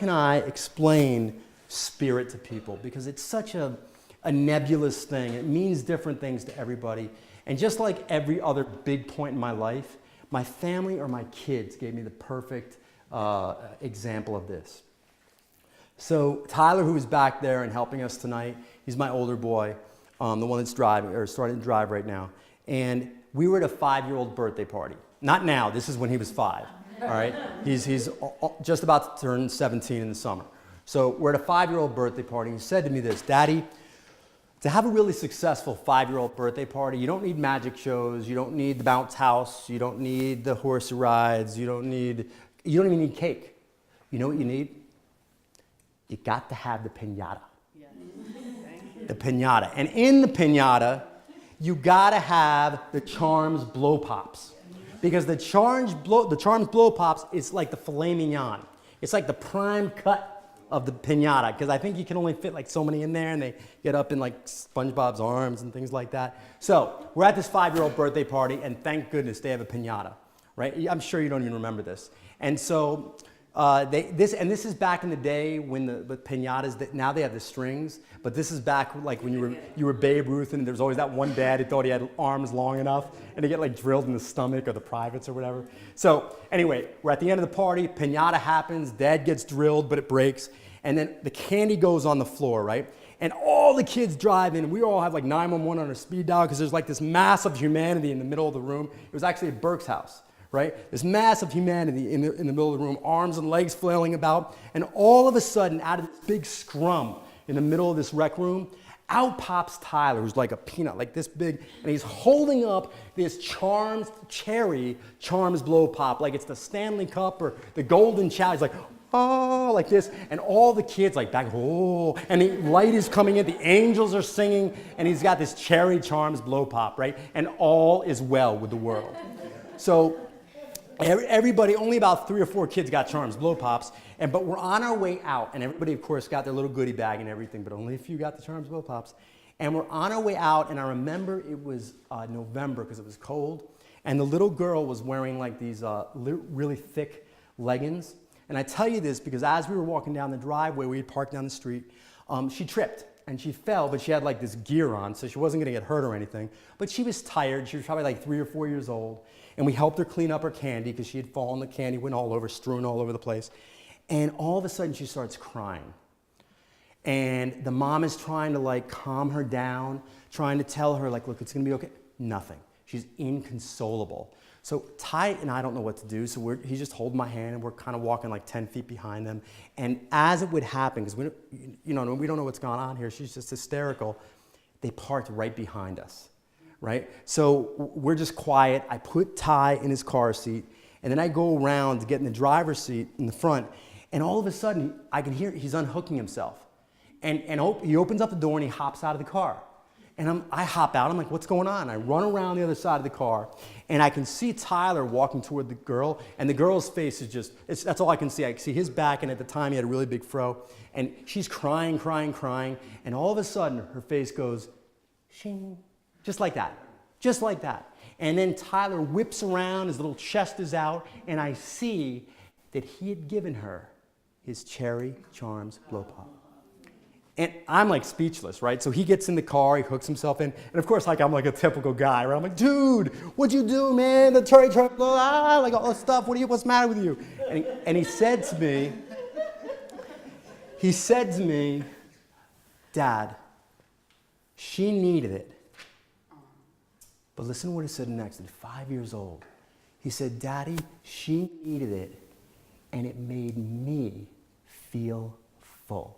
can I explain spirit to people? Because it's such a nebulous thing. It means different things to everybody. And just like every other big point in my life, my family or my kids gave me the perfect example of this. So Tyler, who is back there and helping us tonight, he's my older boy, the one that's driving, or starting to drive right now. And we were at a 5-year-old birthday party. Not now, this is when he was 5, all right? He's just about to turn 17 in the summer. So we're at a 5-year-old birthday party. He said to me this, "Daddy, to have a really successful 5-year-old birthday party, you don't need magic shows, you don't need the bounce house, you don't need the horse rides, you don't even need cake. You know what you need? You got to have the piñata." Yes. The piñata. And in the piñata, you gotta have the Charms Blow Pops. Because the Charms Blow Pops is like the filet mignon. It's like the prime cut of the piñata, because I think you can only fit like so many in there, and they get up in like SpongeBob's arms and things like that. So we're at this 5-year-old birthday party, and thank goodness they have a piñata, right? I'm sure you don't even remember this. And so this is back in the day when the piñatas, now they have the strings, but this is back like when you were Babe Ruth, and there was always that one dad who thought he had arms long enough, and he get like drilled in the stomach or the privates or whatever. So anyway, we're at the end of the party, piñata happens, dad gets drilled, but it breaks, and then the candy goes on the floor, right? And all the kids drive in, and we all have like 911 on our speed dial, because there's like this mass of humanity in the middle of the room. It was actually at Burke's house. Right? This mass of humanity in the middle of the room, arms and legs flailing about, and all of a sudden, out of this big scrum in the middle of this rec room, out pops Tyler, who's like a peanut, like this big, and he's holding up this cherry Charms Blow Pop, like it's the Stanley Cup or the Golden Child. He's like, oh, like this, and all the kids like back, oh, and the light is coming in, the angels are singing, and he's got this cherry Charms Blow Pop, right? And all is well with the world. So everybody, only about 3 or 4 kids got Charms Blow Pops, but we're on our way out, and everybody, of course, got their little goodie bag and everything, but only a few got the Charms Blow Pops. And we're on our way out, and I remember it was November because it was cold, and the little girl was wearing like these really thick leggings. And I tell you this because as we were walking down the driveway, we had parked down the street, she tripped. And she fell, but she had like this gear on, so she wasn't gonna get hurt or anything. But she was tired. She was probably like 3 or 4 years old. And we helped her clean up her candy because she had fallen. The candy went all over, strewn all over the place. And all of a sudden, she starts crying. And the mom is trying to like calm her down, trying to tell her like, look, it's gonna be okay. Nothing. She's inconsolable. So Ty and I don't know what to do, so he's just holding my hand, and we're kind of walking like 10 feet behind them. And as it would happen, because we don't know what's going on here, she's just hysterical, they parked right behind us, right? So we're just quiet. I put Ty in his car seat, and then I go around to get in the driver's seat in the front, and all of a sudden, I can hear he's unhooking himself. And he opens up the door, and he hops out of the car. And I hop out, I'm like, what's going on? I run around the other side of the car, and I can see Tyler walking toward the girl, and the girl's face is just, that's all I can see. I can see his back, and at the time he had a really big fro, and she's crying, crying, crying, and all of a sudden her face goes, shing, just like that, just like that. And then Tyler whips around, his little chest is out, and I see that he had given her his cherry Charms Blow Pop. And I'm like speechless, right? So he gets in the car, he hooks himself in, and of course, like I'm like a typical guy, right? I'm like, dude, what'd you do, man? The cherry truck, like all this stuff. What's the matter with you? And he said to me, Dad, she needed it. But listen to what he said next. At 5 years old, he said, Daddy, she needed it, and it made me feel full.